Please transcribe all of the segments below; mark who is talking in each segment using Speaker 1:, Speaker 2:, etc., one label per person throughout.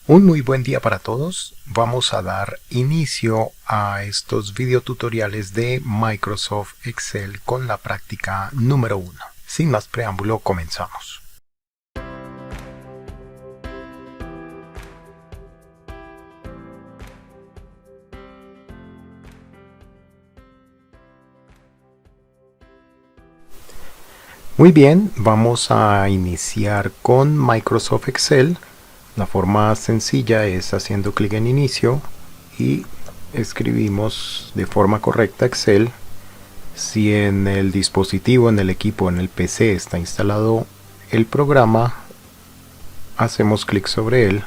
Speaker 1: Un muy buen día para todos. Vamos a dar inicio a estos videotutoriales de Microsoft Excel con la práctica número 1. Sin más preámbulo, comenzamos. Muy bien, vamos a iniciar con Microsoft Excel. La forma sencilla es haciendo clic en inicio y escribimos de forma correcta Excel. Si en el dispositivo, en el equipo, en el PC está instalado el programa, hacemos clic sobre él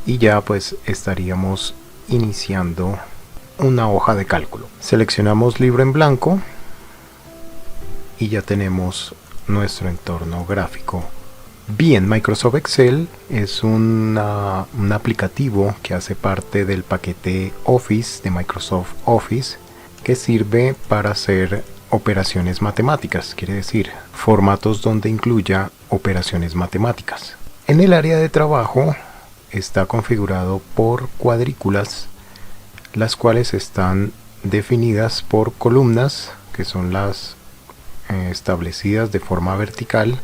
Speaker 1: y ya pues estaríamos iniciando una hoja de cálculo. Seleccionamos libro en blanco y ya tenemos nuestro entorno gráfico. Bien, Microsoft Excel es un aplicativo que hace parte del paquete Office de Microsoft Office, que sirve para hacer operaciones matemáticas, quiere decir formatos donde incluya operaciones matemáticas. En el área de trabajo está configurado por cuadrículas, las cuales están definidas por columnas, que son las establecidas de forma vertical,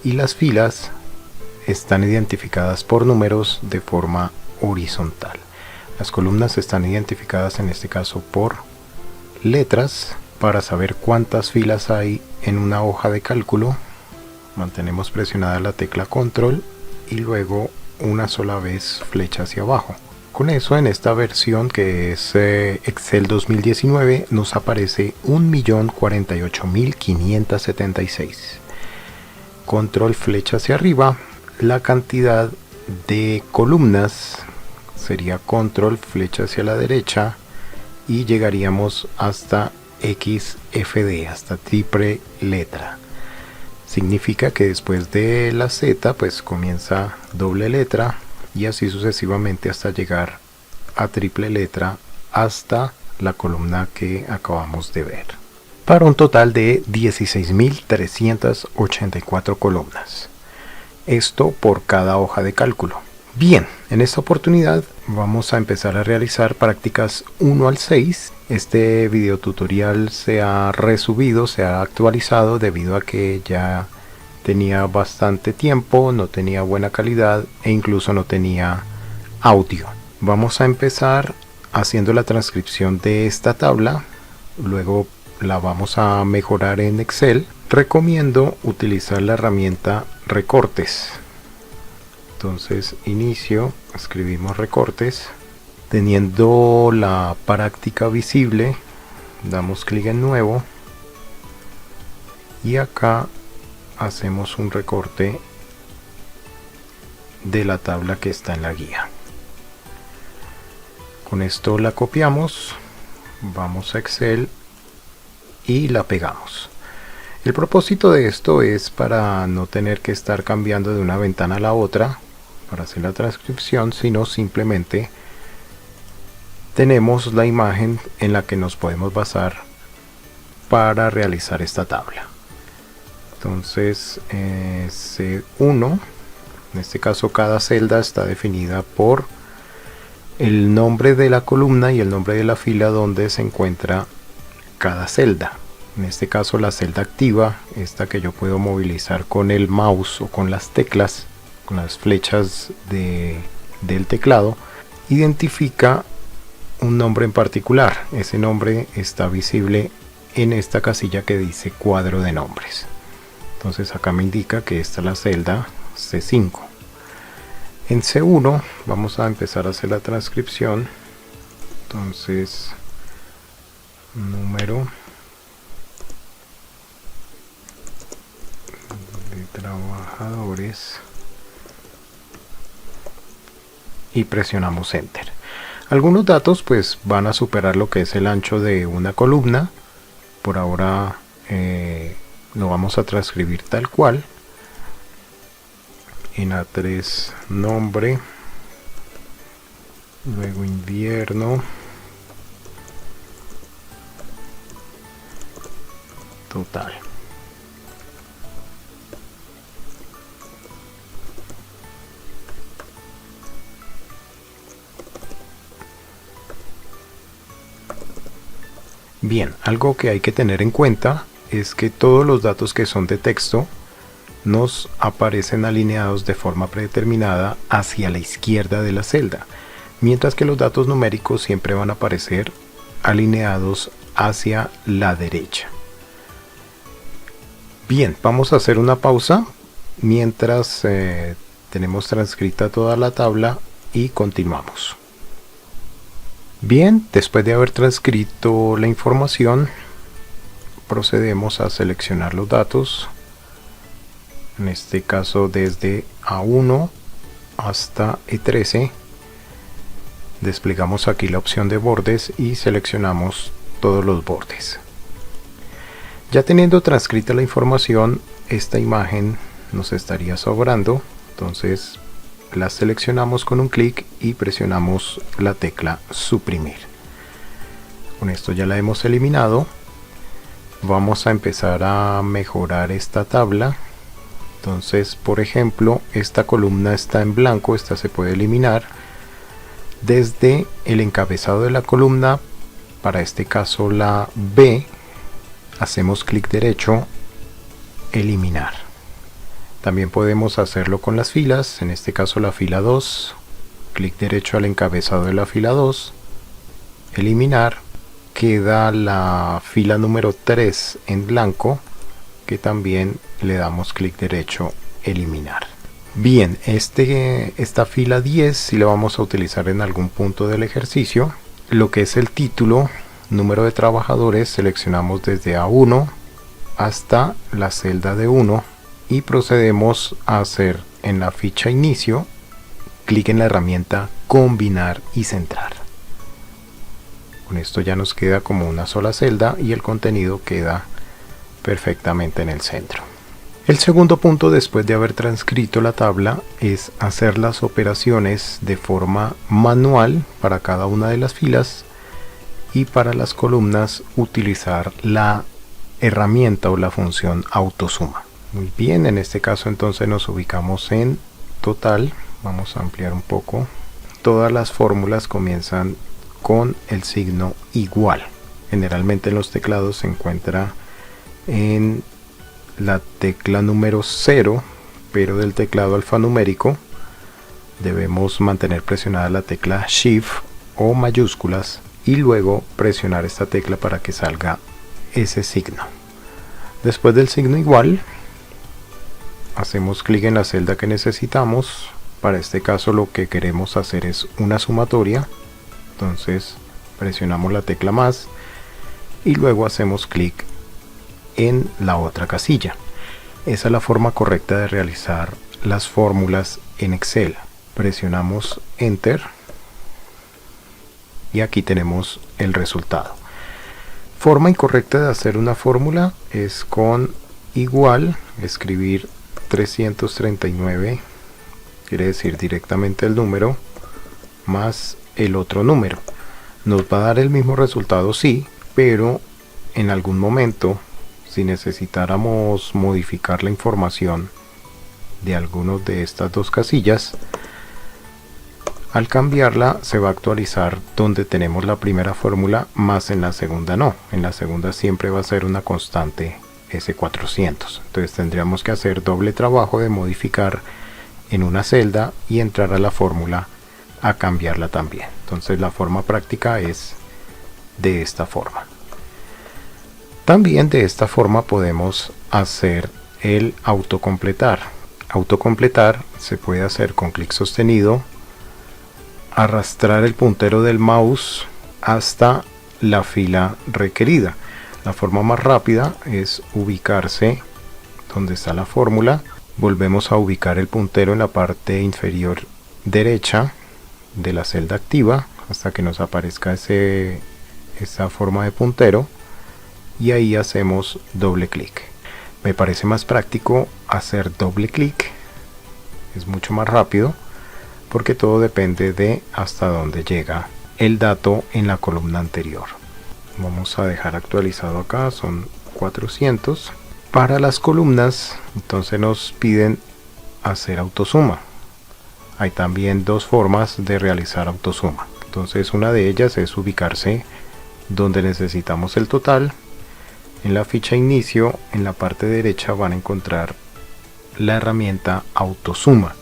Speaker 1: y las filas están identificadas por números de forma horizontal. Las columnas están identificadas en este caso por letras. Para saber cuántas filas hay en una hoja de cálculo, mantenemos presionada la tecla control y luego una sola vez flecha hacia abajo. Con eso, en esta versión que es Excel 2019, nos aparece 1.048.576. Control flecha hacia arriba, la cantidad de columnas sería control flecha hacia la derecha y llegaríamos hasta XFD, hasta triple letra. Significa que después de la Z pues comienza doble letra y así sucesivamente hasta llegar a triple letra hasta la columna que acabamos de ver, para un total de 16.384 columnas. Esto por cada hoja de cálculo. Bien, en esta oportunidad vamos a empezar a realizar prácticas 1 al 6. Este video tutorial se ha resubido, se ha actualizado debido a que ya tenía bastante tiempo, no tenía buena calidad e incluso no tenía audio. Vamos a empezar haciendo la transcripción de esta tabla, luego la vamos a mejorar en Excel. Recomiendo utilizar la herramienta recortes. Entonces inicio, escribimos recortes, teniendo la práctica visible, damos clic en nuevo y acá hacemos un recorte de la tabla que está en la guía. Con esto la copiamos, vamos a Excel y la pegamos. El propósito de esto es para no tener que estar cambiando de una ventana a la otra para hacer la transcripción, sino simplemente tenemos la imagen en la que nos podemos basar para realizar esta tabla. Entonces C1, en este caso cada celda está definida por el nombre de la columna y el nombre de la fila donde se encuentra cada celda. En este caso la celda activa, esta que yo puedo movilizar con el mouse o con las teclas, con las flechas del teclado, identifica un nombre en particular. Ese nombre está visible en esta casilla que dice cuadro de nombres. Entonces acá me indica que esta es la celda C5. En C1 vamos a empezar a hacer la transcripción. Entonces número de trabajadores y presionamos enter. Algunos datos pues van a superar lo que es el ancho de una columna. Por ahora lo vamos a transcribir tal cual. En A3 nombre, luego invierno, total. Bien, algo que hay que tener en cuenta es que todos los datos que son de texto nos aparecen alineados de forma predeterminada hacia la izquierda de la celda, mientras que los datos numéricos siempre van a aparecer alineados hacia la derecha. Bien, vamos a hacer una pausa mientras tenemos transcrita toda la tabla y continuamos. Bien, después de haber transcrito la información, procedemos a seleccionar los datos, en este caso desde A1 hasta E13. Desplegamos aquí la opción de bordes y seleccionamos todos los bordes. Ya teniendo transcrita la información, esta imagen nos estaría sobrando, entonces la seleccionamos con un clic y presionamos la tecla suprimir. Con esto ya la hemos eliminado. Vamos a empezar a mejorar esta tabla. Entonces, por ejemplo, esta columna está en blanco, esta se puede eliminar. Desde el encabezado de la columna, para este caso la B, hacemos clic derecho, eliminar. También podemos hacerlo con las filas, en este caso la fila 2, clic derecho al encabezado de la fila 2, eliminar. Queda la fila número 3 en blanco, que también le damos clic derecho, eliminar. Bien, esta fila 10 si la vamos a utilizar en algún punto del ejercicio. Lo que es el título, número de trabajadores, seleccionamos desde A1 hasta la celda de 1 y procedemos a hacer en la ficha inicio clic en la herramienta combinar y centrar. Con esto ya nos queda como una sola celda y el contenido queda perfectamente en el centro. El segundo punto, después de haber transcrito la tabla, es hacer las operaciones de forma manual para cada una de las filas y para las columnas utilizar la herramienta o la función autosuma. Muy bien, en este caso entonces nos ubicamos en total. Vamos a ampliar un poco. Todas las fórmulas comienzan con el signo igual. Generalmente en los teclados se encuentra en la tecla número 0, pero del teclado alfanumérico debemos mantener presionada la tecla Shift o mayúsculas y luego presionar esta tecla para que salga ese signo. Después del signo igual, hacemos clic en la celda que necesitamos. Para este caso lo que queremos hacer es una sumatoria, entonces presionamos la tecla más y luego hacemos clic en la otra casilla. Esa es la forma correcta de realizar las fórmulas en Excel. Presionamos Enter y aquí tenemos el resultado. Forma incorrecta de hacer una fórmula es con igual, escribir 339, quiere decir directamente el número más el otro número. Nos va a dar el mismo resultado, sí, pero en algún momento, si necesitáramos modificar la información de algunos de estas dos casillas, al cambiarla se va a actualizar donde tenemos la primera fórmula más en la segunda no. En la segunda siempre va a ser una constante S400. Entonces tendríamos que hacer doble trabajo de modificar en una celda y entrar a la fórmula a cambiarla también. Entonces la forma práctica es de esta forma. También de esta forma podemos hacer el autocompletar. Autocompletar se puede hacer con clic sostenido, arrastrar el puntero del mouse hasta la fila requerida. La forma más rápida es ubicarse donde está la fórmula. Volvemos a ubicar el puntero en la parte inferior derecha de la celda activa hasta que nos aparezca esa forma de puntero y ahí hacemos doble clic. Me parece más práctico hacer doble clic, es mucho más rápido porque todo depende de hasta dónde llega el dato en la columna anterior. Vamos a dejar actualizado acá, son 400. Para las columnas entonces nos piden hacer autosuma. Hay también dos formas de realizar autosuma. Entonces una de ellas es ubicarse donde necesitamos el total. En la ficha inicio, en la parte derecha van a encontrar la herramienta autosuma,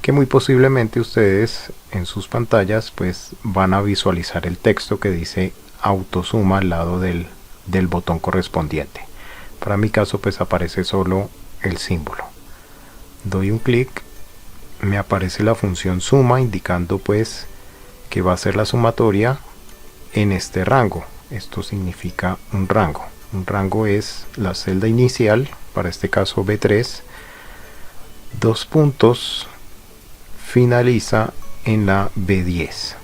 Speaker 1: que muy posiblemente ustedes en sus pantallas pues van a visualizar el texto que dice autosuma al lado del botón correspondiente. Para mi caso pues aparece solo el símbolo. Doy un clic, me aparece la función suma indicando pues que va a ser la sumatoria en este rango. Esto significa un rango. Un rango es la celda inicial, para este caso B3, dos puntos, finaliza en la B10.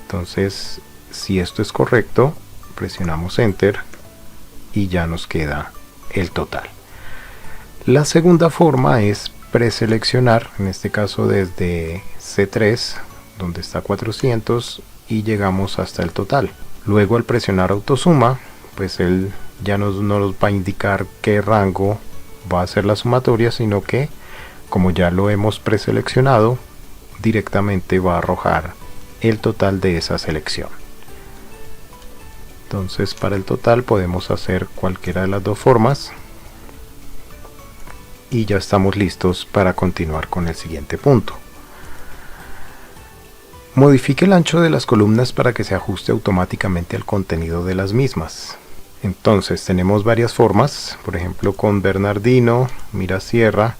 Speaker 1: Entonces, si esto es correcto, presionamos Enter y ya nos queda el total. La segunda forma es preseleccionar, en este caso desde C3, donde está 400, y llegamos hasta el total. Luego al presionar autosuma, pues él ya no nos va a indicar qué rango va a ser la sumatoria, sino que como ya lo hemos preseleccionado, directamente va a arrojar el total de esa selección. Entonces para el total podemos hacer cualquiera de las dos formas y ya estamos listos para continuar con el siguiente punto. Modifique el ancho de las columnas para que se ajuste automáticamente al contenido de las mismas. Entonces tenemos varias formas, por ejemplo con Bernardino, Mirasierra,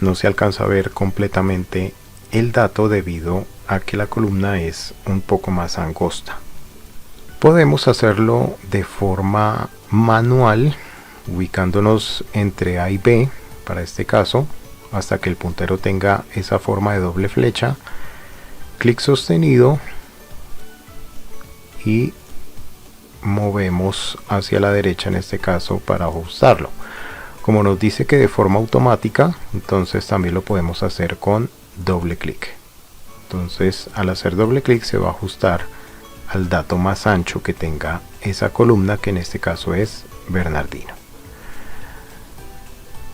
Speaker 1: no se alcanza a ver completamente el dato debido a que la columna es un poco más angosta. Podemos hacerlo de forma manual, ubicándonos entre A y B, para este caso, hasta que el puntero tenga esa forma de doble flecha. Clic sostenido y movemos hacia la derecha en este caso para ajustarlo. Como nos dice que de forma automática, entonces también lo podemos hacer con doble clic. Entonces al hacer doble clic se va a ajustar al dato más ancho que tenga esa columna, que en este caso es Bernardino.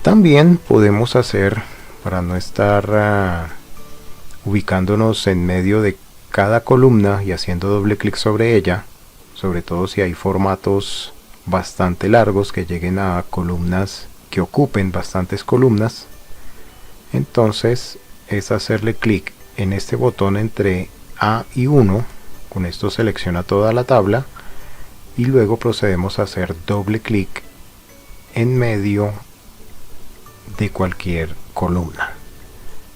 Speaker 1: También podemos hacer, para no estar ubicándonos en medio de cada columna y haciendo doble clic sobre ella, sobre todo si hay formatos bastante largos que lleguen a columnas que ocupen bastantes columnas, entonces es hacerle clic en este botón entre A y 1, con esto selecciona toda la tabla y luego procedemos a hacer doble clic en medio de cualquier columna.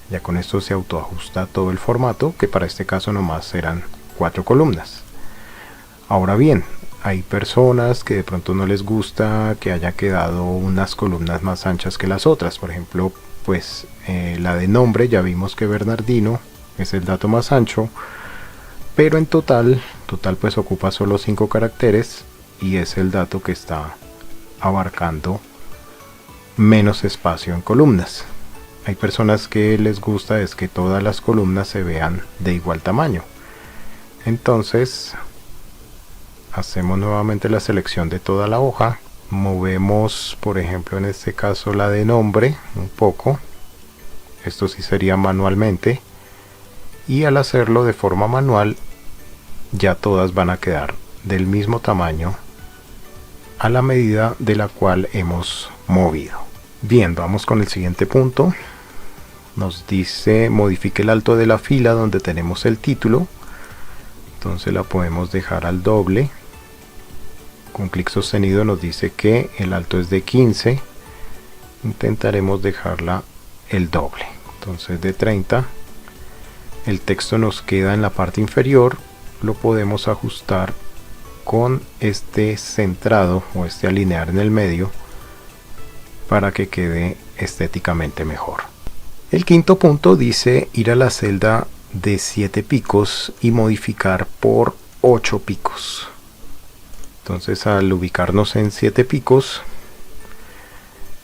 Speaker 1: Ya con esto se autoajusta todo el formato, que para este caso nomás serán 4 columnas. Ahora bien, hay personas que de pronto no les gusta que haya quedado unas columnas más anchas que las otras. Por ejemplo, pues la de nombre, ya vimos que Bernardino es el dato más ancho, pero en total pues ocupa solo 5 caracteres y es el dato que está abarcando menos espacio en columnas. Hay personas que les gusta es que todas las columnas se vean de igual tamaño. Entonces hacemos nuevamente la selección de toda la hoja, movemos por ejemplo en este caso la de nombre un poco, esto sí sería manualmente, y al hacerlo de forma manual ya todas van a quedar del mismo tamaño a la medida de la cual hemos movido. Bien, vamos con el siguiente punto. Nos dice modifique el alto de la fila donde tenemos el título, entonces la podemos dejar al doble. Con clic sostenido nos dice que el alto es de 15, intentaremos dejarla el doble, entonces de 30. El texto nos queda en la parte inferior, lo podemos ajustar con este centrado o este alinear en el medio para que quede estéticamente mejor. El quinto punto dice ir a la celda de 7 picos y modificar por 8 picos. Entonces al ubicarnos en 7 picos,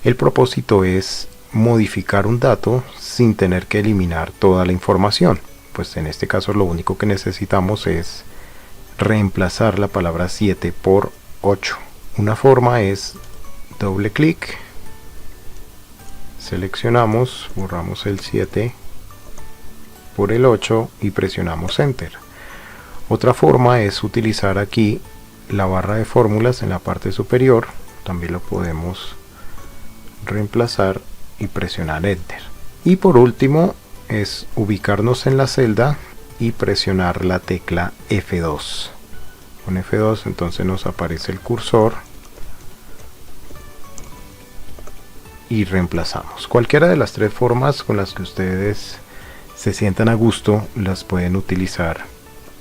Speaker 1: el propósito es modificar un dato sin tener que eliminar toda la información. Pues en este caso lo único que necesitamos es reemplazar la palabra 7 por 8. Una forma es doble clic, seleccionamos, borramos el 7 por el 8 y presionamos Enter. Otra forma es utilizar aquí la barra de fórmulas en la parte superior. También lo podemos reemplazar y presionar Enter. Y por último es ubicarnos en la celda y presionar la tecla F2. Con F2 entonces nos aparece el cursor y reemplazamos. Cualquiera de las tres formas con las que ustedes se sientan a gusto las pueden utilizar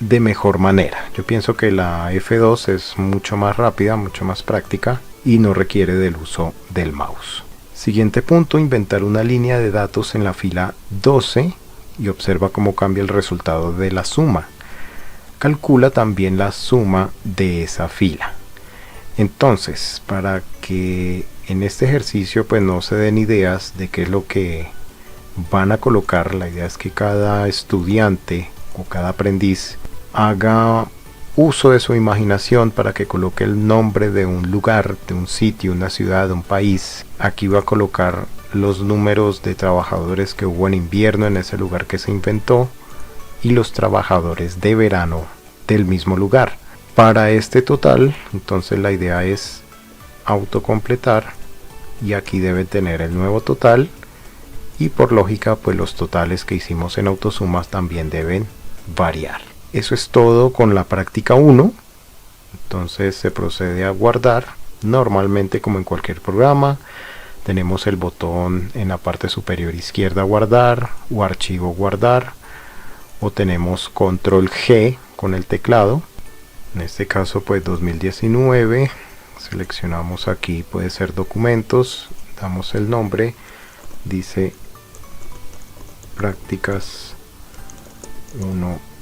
Speaker 1: de mejor manera. Yo pienso que la F2 es mucho más rápida, mucho más práctica y no requiere del uso del mouse. Siguiente punto, inventar una línea de datos en la fila 12 y observa cómo cambia el resultado de la suma. Calcula también la suma de esa fila. Entonces, para que en este ejercicio pues no se den ideas de qué es lo que van a colocar, la idea es que cada estudiante o cada aprendiz haga uso de su imaginación para que coloque el nombre de un lugar, de un sitio, una ciudad, un país. Aquí va a colocar los números de trabajadores que hubo en invierno en ese lugar que se inventó y los trabajadores de verano del mismo lugar. Para este total, entonces la idea es autocompletar y aquí debe tener el nuevo total y por lógica pues los totales que hicimos en autosumas también deben variar. Eso es todo con la práctica 1. Entonces se procede a guardar. Normalmente, como en cualquier programa, tenemos el botón en la parte superior izquierda guardar o archivo guardar, o tenemos control G con el teclado. En este caso pues 2019, seleccionamos aquí, puede ser documentos, damos el nombre, dice prácticas 1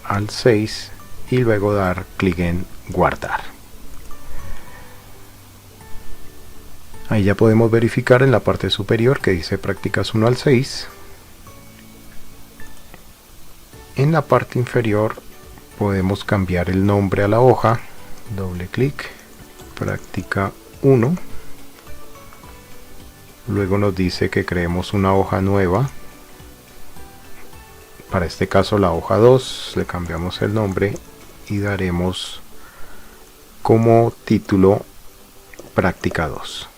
Speaker 1: al 6 y luego dar clic en guardar. Ahí ya podemos verificar en la parte superior que dice prácticas 1 al 6. En la parte inferior podemos cambiar el nombre a la hoja, doble clic, práctica 1. Luego nos dice que creemos una hoja nueva. Para este caso la hoja 2, le cambiamos el nombre y daremos como título práctica 2.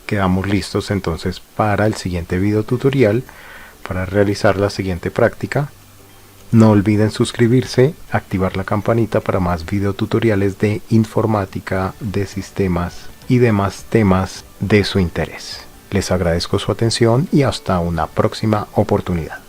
Speaker 1: Quedamos listos entonces para el siguiente video tutorial, para realizar la siguiente práctica. No olviden suscribirse, activar la campanita para más videotutoriales de informática, de sistemas y demás temas de su interés. Les agradezco su atención y hasta una próxima oportunidad.